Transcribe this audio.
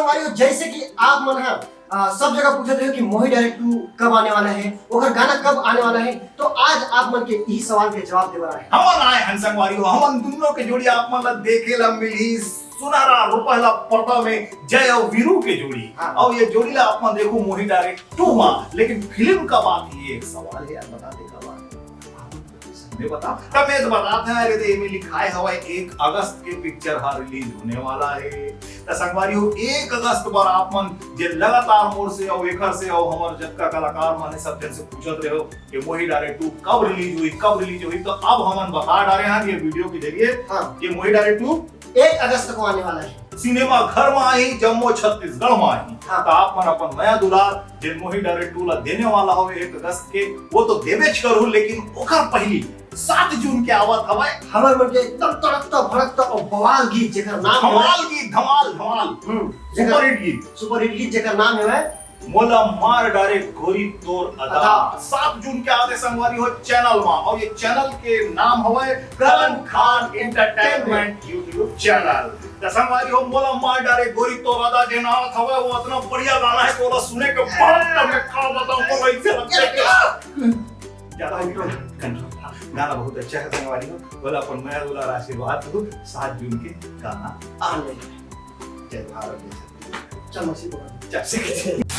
संगवारी जैसे कि आप मन है सब जगह पूछते रहे कि मोही डायरेक्ट 2 कब आने वाला है, ओकर गाना कब आने वाला है, तो आज आप मन के यही सवाल के जवाब देवा है। हमन आए हन संगवारी हो, हमन दोनों के जोड़ी आप मन ला देखे ला मिली सुनहरा रुपहला पर्दा में जय और वीरू के जोड़ी। और ये जोड़ी ला आप मन देखो मोही डायरेक्ट 2 मा, लेकिन फिल्म का बात ये एक सवाल है यार, बता दे का बात मैं बता तब मैं तो बताता है। अरे में लिखा है हवा 1 अगस्त के पिक्चर हा रिलीज होने वाला है। त संगवारी हो 1 अगस्त पर आप मन जे लगातार मोर से और एकर से और हमर जत्का कलाकार मन सब जन से पूछत रहे हो कि मोही डायरेक्ट 2 कब रिलीज हुई, तो अब हमन बता डाले हैं ये वीडियो के जरिए कि मोही डायरेक्ट 2 1 अगस्त को आने वाला है। सिनेमा घर में आई, जम्मू छत्तीसगढ़ में आई। तो आप मन अपन नया दुलार जे मोही डायरेक्ट 2 ला देने वाला हो 1 अगस्त के, वो तो देवेच करू, लेकिन ओकर पहली 7 जून के आवत हवाए हमर मन के एकदम तड़कता भड़कता और बवाल गीत जेकर नाम धमाल गीत, धमाल सुपर हिट गीत जेकर नाम है मोला मार डारे गोरी तोर अदा। 7 जून के आते संगवारी हो चैनल में, और ये चैनल के नाम हवे करण खान एंटरटेनमेंट यूट्यूब चैनल। संगवारी हो मोला मार डारे गोरी तोर अदा जे नाम हवे वो इतना बढ़िया गाना है, तोला सुने के बाद मैं का बताऊं को ऐसे लगता है ज्यादा कंट्रोल गाना बहुत अच्छा है संगवारी हो। बोला अपन नया दुलार आशीर्वाद दो 7 जून के गाना आने। जय भारत। चल मसी बोल। जय श्री कृष्ण।